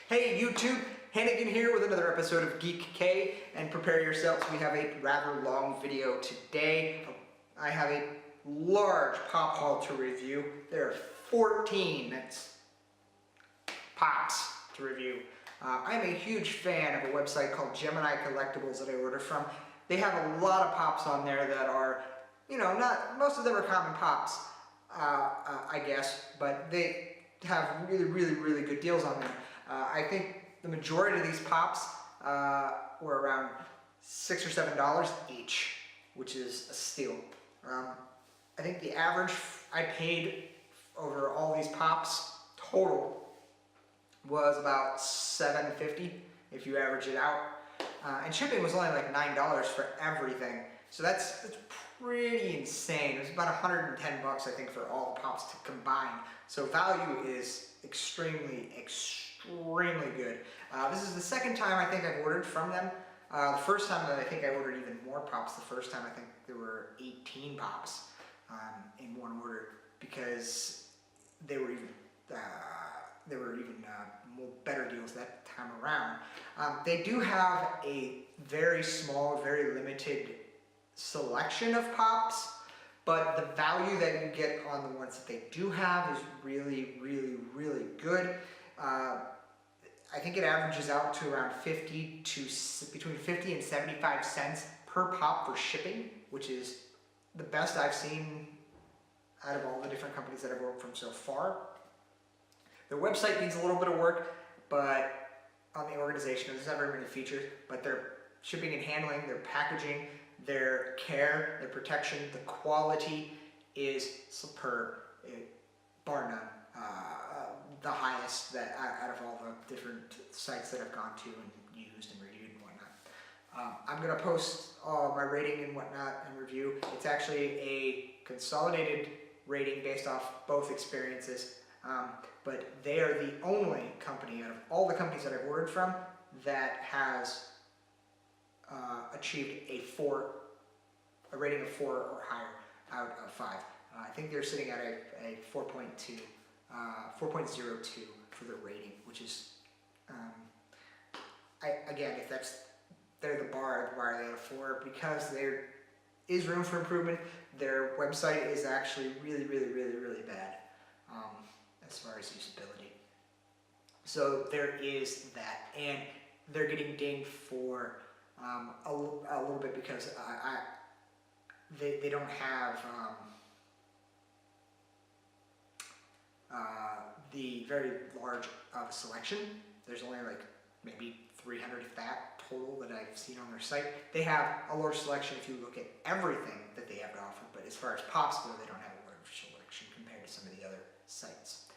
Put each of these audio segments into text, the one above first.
Hey YouTube, Hannigan here with another episode of Geek K, and prepare yourselves, we have a rather long video today. I have a large pop haul to review. There are 14 pops to review. I'm a huge fan of a website called Gemini Collectibles that I order from. They have a lot of pops on there that are, not, most of them are common pops, I guess, but they have really good deals on them. I think the majority of these pops were around $6 or $7 each, which is a steal. I think the average I paid over all these pops total was about $7.50 if you average it out. And shipping was only like $9 for everything. So that's pretty insane. It was about 110 bucks, I think, for all the pops to combine. So value is extremely good. This is the second time I think I've ordered from them. The first time that I think I ordered even more pops. The first time I think there were 18 pops in one order, because they were even more better deals that time around. They do have a very small, very limited selection of pops, but the value that you get on the ones that they do have is really good. I think it averages out to around between 50 and 75 cents per pop for shipping, which is the best I've seen out of all the different companies that I've worked from so far. Their website needs a little bit of work, but on the organization, there's not very many features, but their shipping and handling, their packaging, their care, their protection, the quality is superb, bar none. The highest that out of all the different sites that I've gone to and used and reviewed and whatnot. I'm going to post my rating and whatnot and review. It's actually a consolidated rating based off both experiences, but they are the only company out of all the companies that I've ordered from that has achieved a rating of 4 or higher out of 5. I think they're sitting at a 4.2, 4.02 for the rating, which is, again, if they're the bar, why are they at a 4? Because there is room for improvement. Their website is actually really bad as far as usability. So there is that, and they're getting dinged for a little bit because they don't have the very large of a selection. There's only like maybe 300 if that total that I've seen on their site. They have a large selection if you look at everything that they have to offer, but as far as pops go, they don't have a large selection compared to some of the other sites.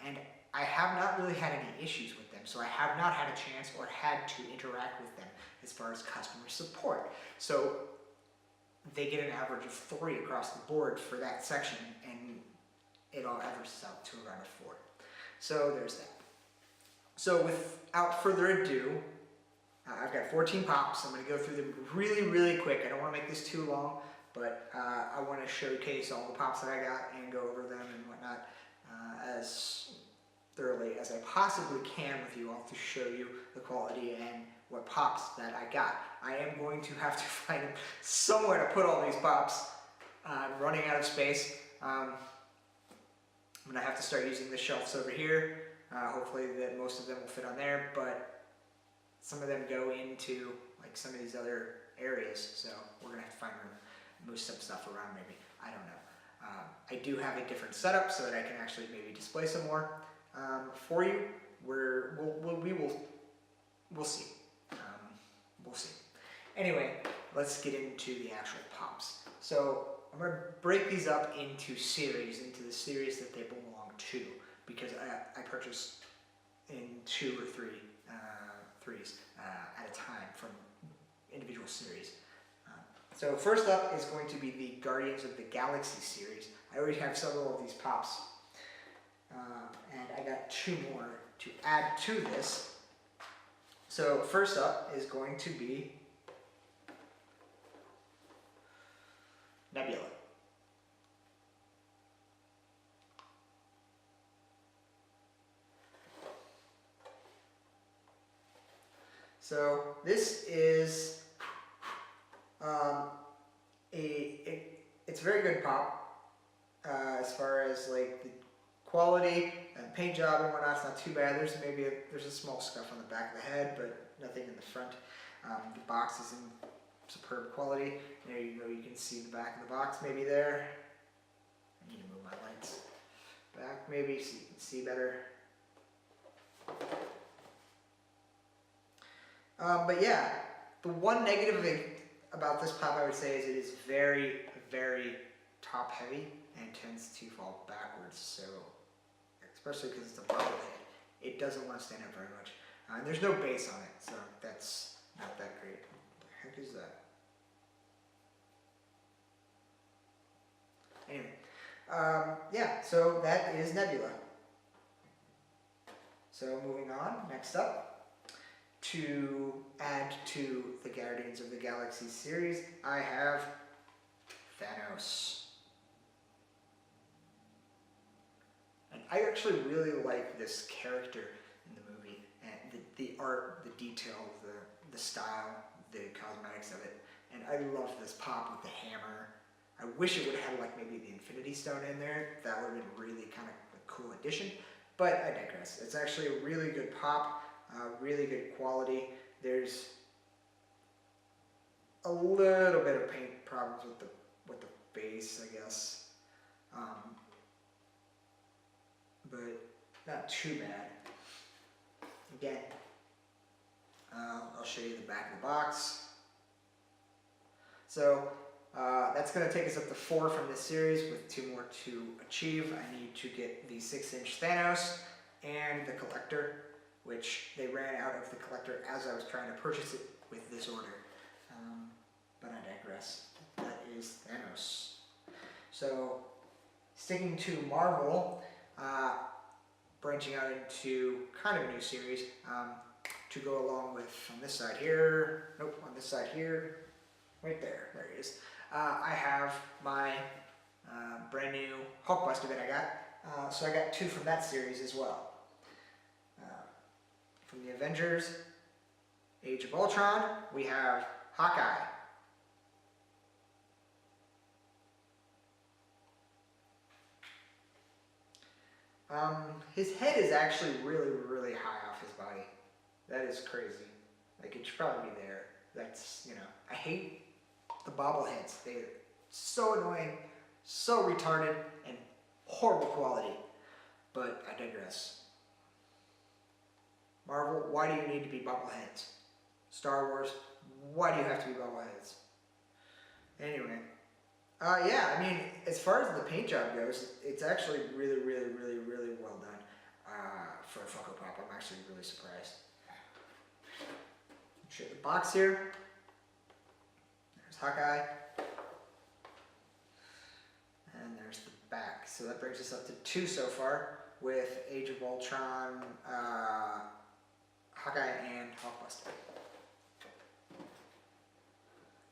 And I have not really had any issues with them, so I have not had a chance or had to interact with them as far as customer support. So they get an average of 3 across the board for that section, and it all averages out to around a 4. So there's that. So without further ado, I've got 14 pops. I'm going to go through them really quick. I don't want to make this too long, but I want to showcase all the pops that I got and go over them and whatnot as thoroughly as I possibly can with you all to show you the quality and what pops that I got. I am going to have to find somewhere to put all these pops. I'm running out of space. I'm going to have to start using the shelves over here. Hopefully that most of them will fit on there, but some of them go into like some of these other areas, so we're going to have to find room, move some stuff around maybe. I don't know. I do have a different setup so that I can actually maybe display some more for you. We'll see. We'll see. Anyway, let's get into the actual pops. So I'm going to break these up into into the series that they belong to, because I purchased in 2 or 3 threes at a time from individual series. So first up is going to be the Guardians of the Galaxy series. I already have several of these pops, and I got 2 more to add to this. So first up is going to be Nebula. So this is it's a very good pop as far as like the quality and paint job and whatnot. It's not too bad. There's a small scuff on the back of the head, but nothing in the front. The box is in superb quality. There you go. You can see the back of the box maybe there. I need to move my lights back maybe so you can see better. But yeah, the one negative thing about this pop I would say is it is very, very top heavy and tends to fall backwards. So, especially because it's a bobblehead, it doesn't want to stand up very much. And there's no base on it, so that's not that great. What the heck is that? Anyway, yeah, so that is Nebula. So moving on, next up, to add to the Guardians of the Galaxy series, I have Thanos. And I actually really like this character in the movie, and the art, the detail, the style, the cosmetics of it. And I love this pop with the hammer. I wish it would have had like maybe the Infinity Stone in there. That would have been really kind of a cool addition. But I digress. It's actually a really good pop, really good quality. There's a little bit of paint problems with the base, I guess, but not too bad. Again, I'll show you the back of the box. So that's going to take us up to 4 from this series with 2 more to achieve. I need to get the 6-inch Thanos and the collector, which they ran out of the collector as I was trying to purchase it with this order. But I digress. That is Thanos. So sticking to Marvel, branching out into kind of a new series to go along with on this side here, nope, on this side here, right there, there he is. I have my brand new Hulkbuster that I got, so I got 2 from that series as well. From the Avengers, Age of Ultron, we have Hawkeye. His head is actually really, really high off his body. That is crazy. Like, it should probably be there. That's, you know, I hate the bobbleheads. They're so annoying, so retarded, and horrible quality. But I digress. Marvel, why do you need to be bobbleheads? Star Wars, why do you have to be bobbleheads? Anyway, yeah, I mean, as far as the paint job goes, it's actually really, really, really, really well done for a Funko Pop. I'm actually really surprised. Show the box here. There's Hawkeye. And there's the back. So that brings us up to 2 so far with Age of Ultron, Hawkeye, and Hulkbuster.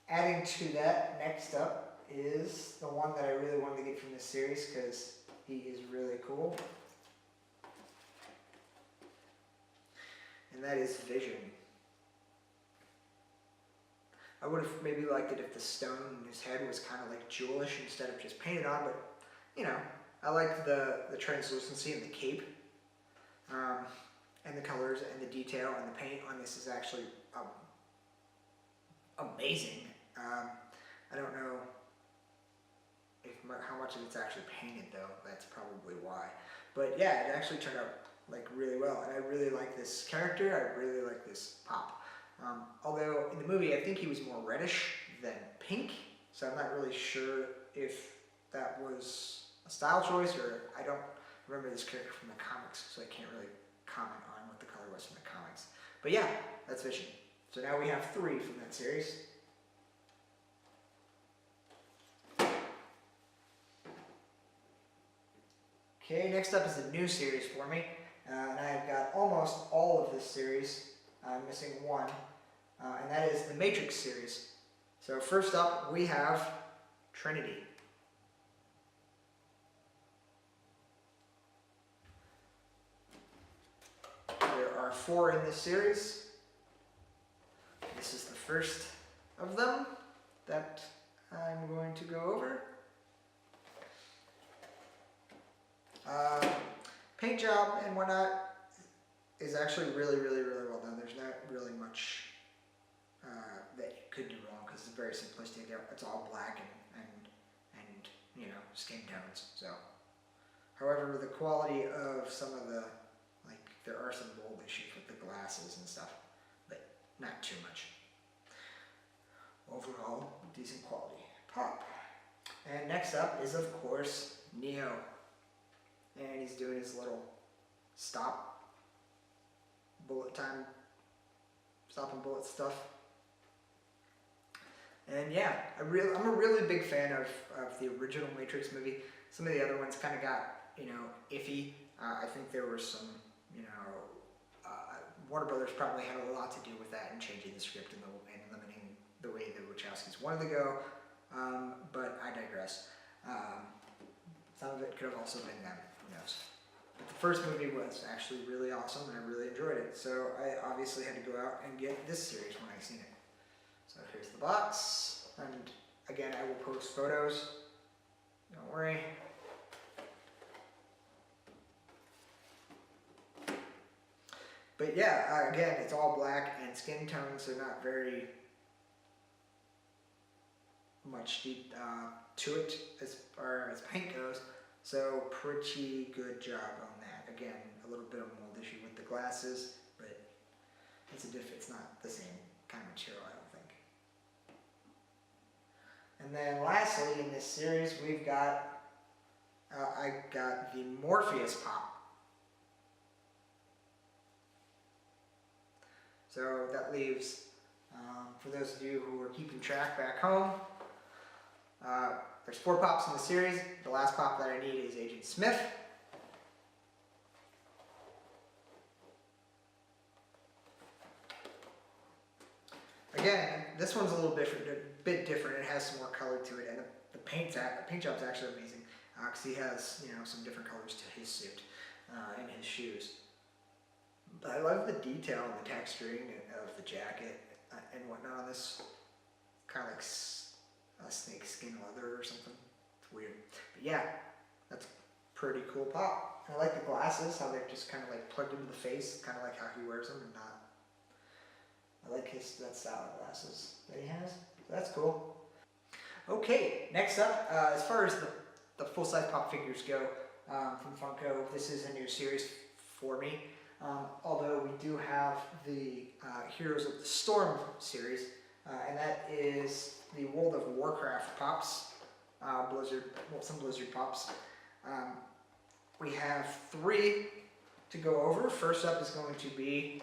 Adding to that, next up is the one that I really wanted to get from this series because he is really cool. And that is Vision. I would have maybe liked it if the stone in his head was kind of like jewelish instead of just painted on, but you know, I like the translucency and the cape, and the colors and the detail, and the paint on this is actually amazing. I don't know how much of it's actually painted though. That's probably why. But yeah, it actually turned out like really well, and I really like this character. I really like this pop. Although in the movie I think he was more reddish than pink, so I'm not really sure if that was a style choice or I don't remember this character from the comics, so I can't really comment on what the color was from the comics. But yeah, that's Vision. So now we have 3 from that series. Okay, next up is a new series for me, and I've got almost all of this series. I'm missing 1, and that is the Matrix series. So first up, we have Trinity. There are 4 in this series. first of them that I'm going to go over. Paint job and whatnot is actually really well done. There's not really much that you could do wrong because it's very simplistic. It's all black and you know, skin tones. So, however, the quality of some of the, like, there are some mold issues with the glasses and stuff, but not too much. Overall, decent quality pop. And next up is, of course, Neo. And he's doing his little stop bullet time, stopping bullet stuff. And yeah, I'm a really big fan of the original Matrix movie. Some of the other ones kind of got, you know, iffy. I think there was some, you know, Warner Brothers probably had a lot to do with that and changing the script and limiting the way the Wachowskis wanted to go. But I digress. Some of it could have also been them. Who knows? But the first movie was actually really awesome and I really enjoyed it. So I obviously had to go out and get this series when I seen it. So here's the box. And again, I will post photos. Don't worry. But yeah, again, it's all black and skin tones, so not very much deep to it as far as paint goes. So pretty good job on that. Again, a little bit of mold issue with the glasses, but it's not the same kind of material, I don't think. And then lastly in this series, we've got, I got the Morpheus pop. So that leaves, for those of you who are keeping track back home, there's 4 pops in the series. The last pop that I need is Agent Smith. Again, this one's a little different, a bit different. It has some more color to it, and the paint job's actually amazing because he has, you know, some different colors to his suit and his shoes. But I love the detail and the texturing of the jacket and whatnot on this. Kind of like snake skin leather or something. It's weird. But yeah, that's pretty cool pop. I like the glasses, how they're just kind of like plugged into the face, kind of like how he wears them and not. I like that style of glasses that he has. So that's cool. Okay, next up, as far as the full-size pop figures go from Funko, this is a new series for me. Although we do have the Heroes of the Storm series, and that is the World of Warcraft pops, some Blizzard pops. We have 3 to go over. First up is going to be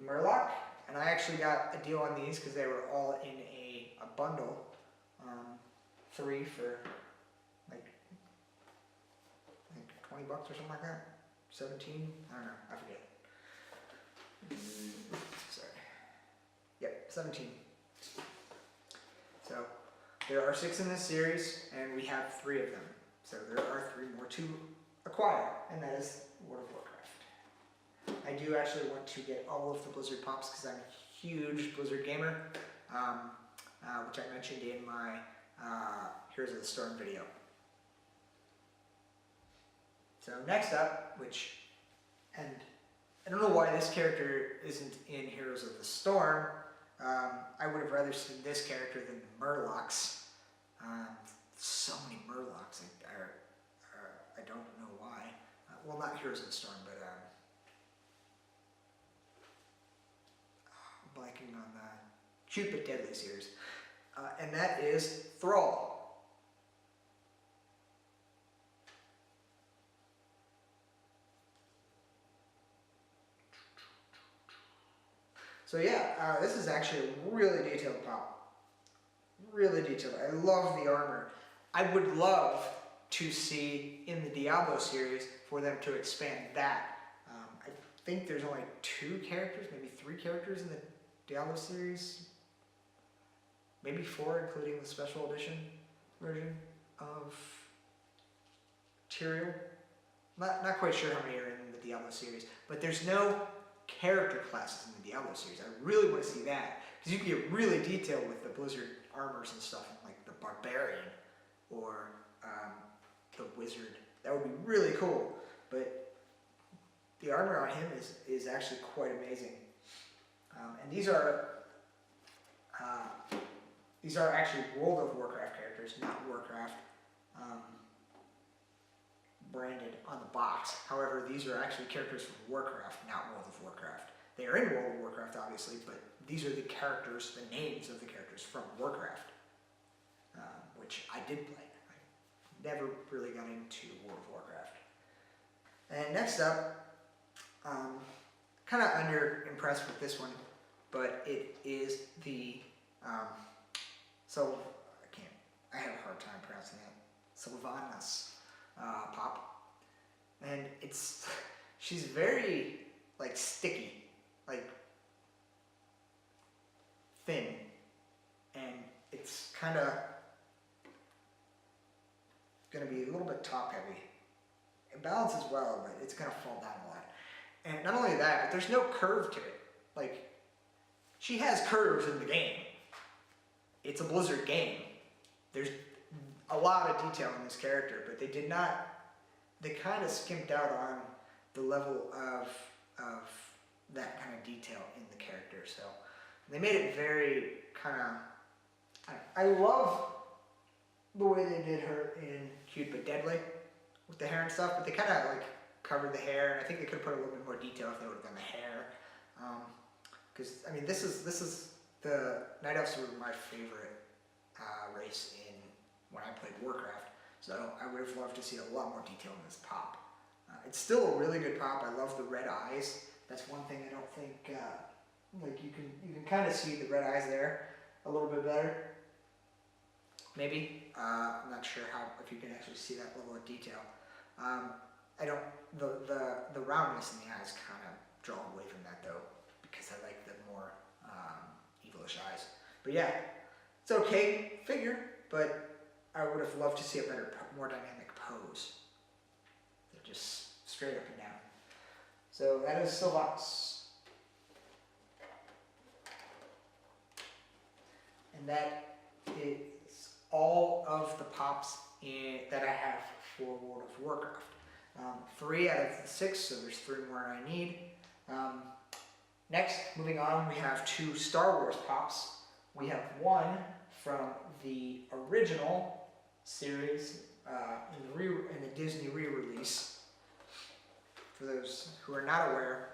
Murloc, and I actually got a deal on these because they were all in a bundle. 3 for like 20 bucks or something like that. 17? I don't know, I forget. Sorry. Yep, 17. So, there are 6 in this series, and we have 3 of them. So there are 3 more to acquire, and that is World of Warcraft. I do actually want to get all of the Blizzard pops because I'm a huge Blizzard gamer, which I mentioned in my Heroes of the Storm video. So next up, and I don't know why this character isn't in Heroes of the Storm. I would have rather seen this character than the Murlocs. So many Murlocs, I don't know why. Well, not Heroes of the Storm, but I'm blanking on the Cute but Deadly series. And that is Thrall. So yeah, this is actually a really detailed pop. Really detailed. I love the armor. I would love to see in the Diablo series for them to expand that. I think there's only 2 characters, maybe 3 characters in the Diablo series. Maybe 4, including the special edition version of Tyrael. Not quite sure how many are in the Diablo series, but there's no character classes in the Diablo series. I really want to see that, because you can get really detailed with the Blizzard armors and stuff, like the Barbarian or the Wizard. That would be really cool. But the armor on him is actually quite amazing. And these are actually World of Warcraft characters, not Warcraft branded on the box. However, these are actually characters from Warcraft, not World of Warcraft. They are in World of Warcraft, obviously, but these are the characters, the names of the characters from Warcraft, which I did play. I never really got into World of Warcraft. And next up, kind of under-impressed with this one, but it is the, I have a hard time pronouncing it, Sylvanas pop. And she's very, like, sticky, like, thin, and it's kind of going to be a little bit top heavy. It balances well, but it's going to fall down a lot. And not only that, but there's no curve to it. Like, she has curves in the game. It's a Blizzard game. There's a lot of detail in this character, but they kind of skimped out on the level of that kind of detail in the character. So they made it very kind of, I love the way they did her in Cute But Deadly with the hair and stuff, but they kind of like covered the hair, and I think they could have put a little bit more detail if they would have done the hair. Because I mean, this is the Night Elves were my favorite race in when I played Warcraft, so I would have loved to see a lot more detail in this pop. It's still a really good pop. I love the red eyes. That's one thing I don't think like you can kind of see the red eyes there a little bit better. Maybe I'm not sure if you can actually see that level of detail. I don't the roundness in the eyes kind of draw away from that though, because I like the more evilish eyes. But yeah, it's okay figure, but I would have loved to see a better, more dynamic pose. They're just straight up and down. So that is Sylvanas. And that is all of the pops that I have for World of Warcraft. 3 out of the 6, so there's 3 more I need. Next, moving on, we have 2 Star Wars pops. We have one from the original series in the Disney re-release. For those who are not aware,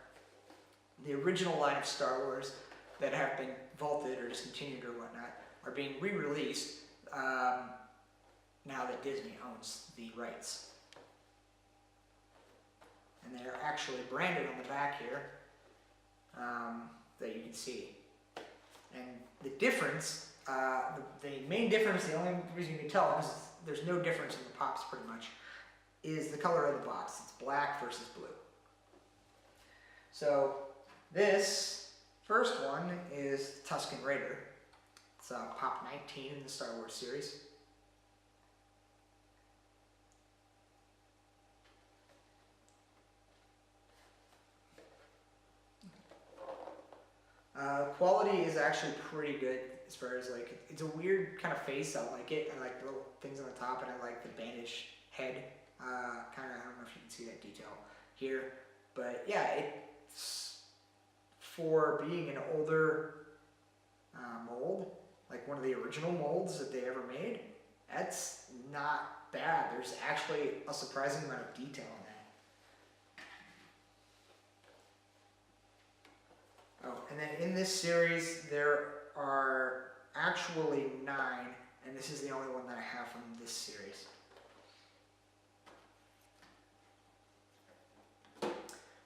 the original line of Star Wars that have been vaulted or discontinued or whatnot are being re-released now that Disney owns the rights. And they're actually branded on the back here that you can see. And the difference, the main difference, the only reason you can tell, because there's no difference in the pops pretty much, is the color of the box. It's black versus blue. So this first one is Tusken Raider. It's pop 19 in the Star Wars series. Quality is actually pretty good as far as like, it's a weird kind of face. I like it. I like the little things on the top, and I like the bandage head. Kind of, I don't know if you can see that detail here, but yeah, it's for being an older mold, like one of the original molds that they ever made. That's not bad. There's actually a surprising amount of detail in that. Oh, and then in this series, there are actually 9, and this is the only one that I have from this series.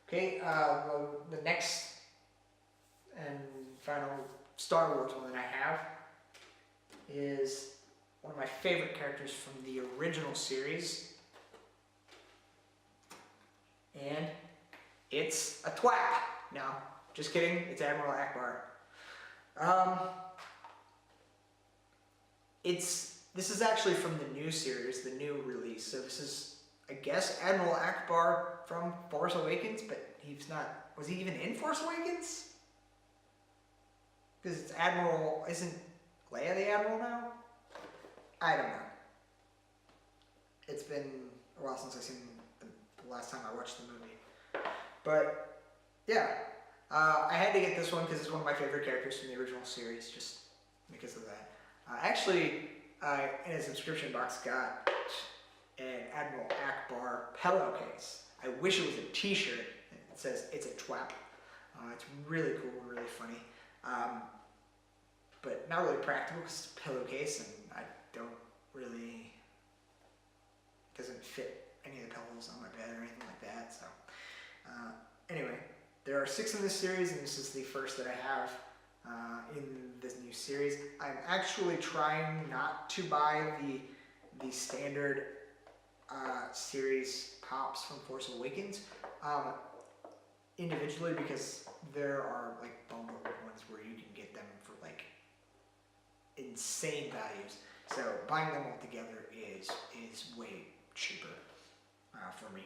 Okay, the next and final Star Wars one that I have is one of my favorite characters from the original series, and it's a twat. Now, just kidding, it's Admiral Akbar. This is actually from the new series, the new release. So this is, I guess, Admiral Akbar from Force Awakens, but he's not Was he even in Force Awakens? Because it's Admiral, isn't Leia the Admiral now? I don't know. It's been a while since I've seen the last time I watched the movie. But yeah, I had to get this one because it's one of my favorite characters from the original series, just because of that. Actually, I, in a subscription box, got an Admiral Akbar pillowcase. I wish it was a t-shirt. It says, "It's a twap." It's really cool, really funny. But not really practical because it's a pillowcase and I don't really, it doesn't fit any of the pillows on my bed or anything like that. So anyway, there are 6 in this series and this is the first that I have in this new series. I'm actually trying not to buy the standard series pops from Force Awakens individually, because there are like bundled ones where you can get them for like insane values. So buying them all together is way cheaper for me.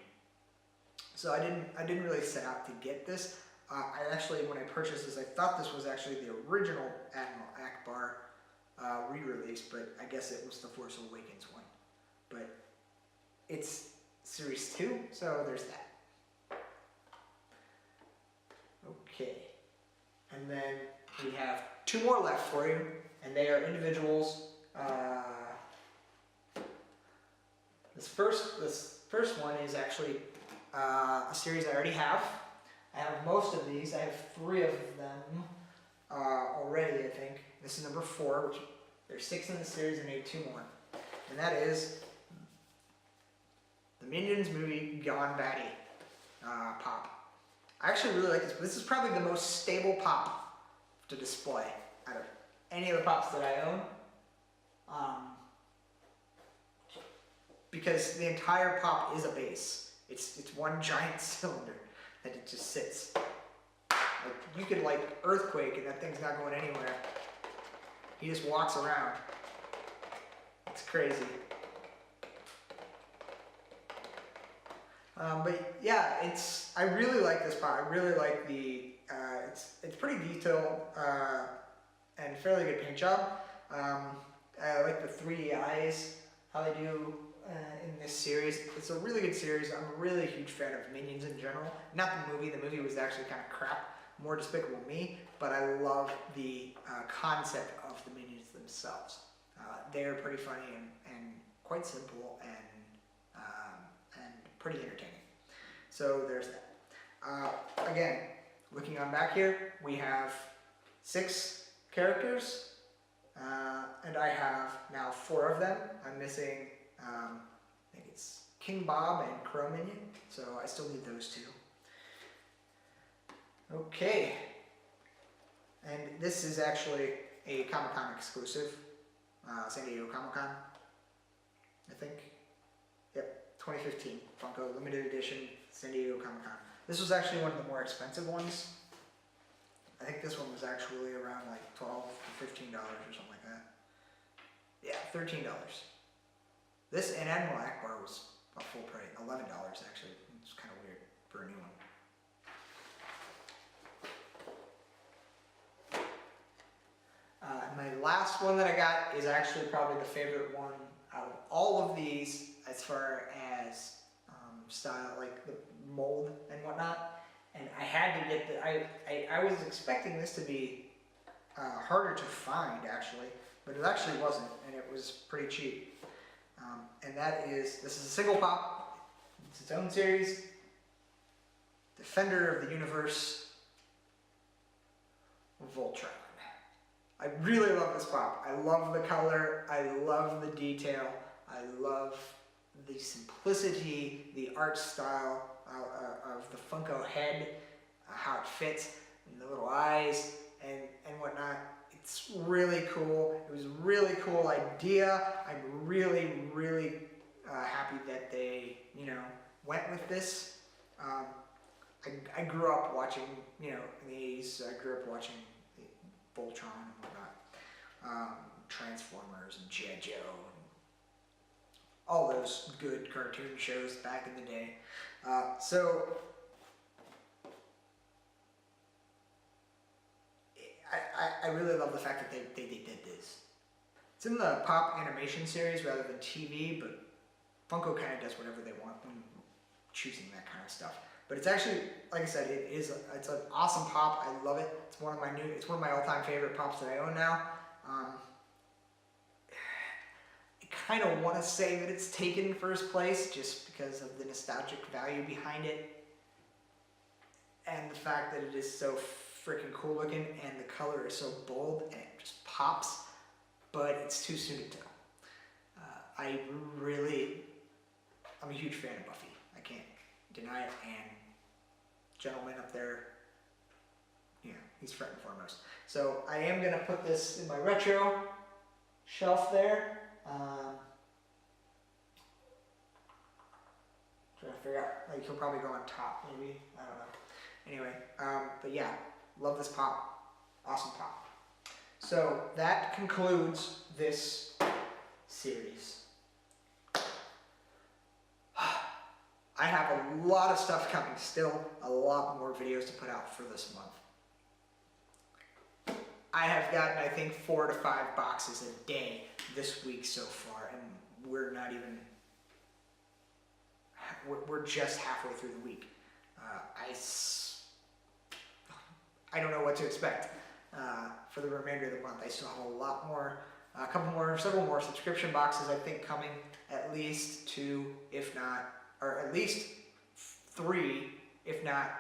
So I didn't really set out to get this. I actually, when I purchased this, I thought this was actually the original Admiral Akbar re-release, but I guess it was the Force Awakens one. But it's Series 2, so there's that. Okay, and then we have 2 more left for you, and they are individuals. This first one is actually a series I already have. I have most of these. I have 3 of them already, I think. This is number 4, which there's 6 in the series and I need 2 more. And that is the Minions movie Gone Batty pop. I actually really like this. This is probably the most stable pop to display out of any of the pops that I own. Because the entire pop is a base. It's one giant cylinder that it just sits. Like, you could like earthquake and that thing's not going anywhere. He just walks around. It's crazy. But yeah, I really like this pop. I really like the, it's pretty detailed and fairly good paint job. I like the 3D eyes, how they do in this series. It's a really good series. I'm a really huge fan of Minions in general. Not the movie. The movie was actually kind of crap, more Despicable Me, but I love the concept of the Minions themselves. They're pretty funny and quite simple and pretty entertaining. So there's that. Again, looking on back here, we have 6 characters, and I have now 4 of them. I'm missing, I think it's King Bob and Crow Minion, so I still need those 2. Okay, and this is actually a Comic-Con exclusive, San Diego Comic-Con, I think. Yep. 2015 Funko limited edition San Diego Comic-Con. This was actually one of the more expensive ones. I think this one was actually around like $12 to $15 or something like that. Yeah, $13. This and Admiral Akbar was a full price, $11 actually. It's kind of weird for a new one. My last one that I got is actually probably the favorite one out of all of these as far as style, like the mold and whatnot. And I had to get the, I was expecting this to be harder to find actually, but it actually wasn't, and it was pretty cheap. And that is, this is a single pop, it's its own series, Defender of the Universe, Voltron. I really love this pop. I love the color, I love the detail, I love the simplicity, the art style of the Funko head, how it fits, and the little eyes and whatnot. It's really cool. It was a really cool idea. I'm really, really happy that they, went with this. I grew up watching, in the 80s, I grew up watching Voltron and whatnot, Transformers and G.I. Joe, and all those good cartoon shows back in the day. So really love the fact that they did this. It's in the pop animation series rather than TV, but Funko kind of does whatever they want when choosing that kind of stuff. But it's actually, like I said, it's an awesome pop. I love it. It's one of my all-time favorite pops that I own now. I kind of want to say that it's taken first place just because of the nostalgic value behind it and the fact that it is so freaking cool looking and the color is so bold and it just pops, but it's too soon to tell. I'm a huge fan of Buffy. I can't deny it, and gentleman up there, yeah, he's front and foremost. So I am going to put this in my retro shelf there. Trying to figure out, like, he'll probably go on top, maybe. I don't know. Anyway, but yeah, love this pop. Awesome pop. So that concludes this series. I have a lot of stuff coming still, a lot more videos to put out for this month. I have gotten, I think, 4 to 5 boxes a day this week so far, and we're not even, we're just halfway through the week. I don't know what to expect for the remainder of the month. I still have a lot more, several more subscription boxes, I think, coming, at least 2, if not, or at least 3, if not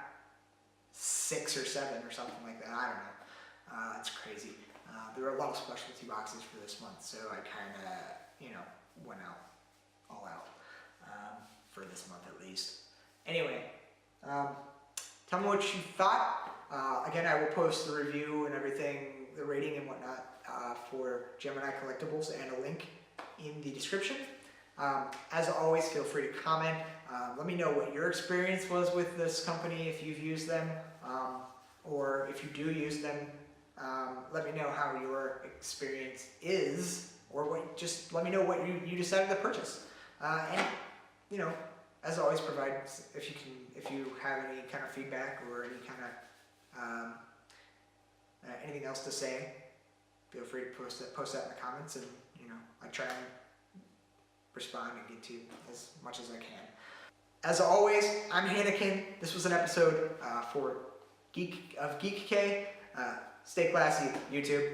6 or 7 or something like that. I don't know. It's crazy. There are a lot of specialty boxes for this month, so I kind of, went all out for this month at least. Anyway, tell me what you thought. Again, I will post the review and everything, the rating and whatnot, for Gemini Collectibles and a link in the description. As always, feel free to comment. Let me know what your experience was with this company, if you've used them, or if you do use them. Let me know how your experience is, or just let me know what you decided to purchase. And as always, provide if you have any kind of feedback or any kind of anything else to say. Feel free to post that in the comments, and I try and respond and get to as much as I can. As always, I'm Hanneken. This was an episode for Geek K. Stay classy, YouTube.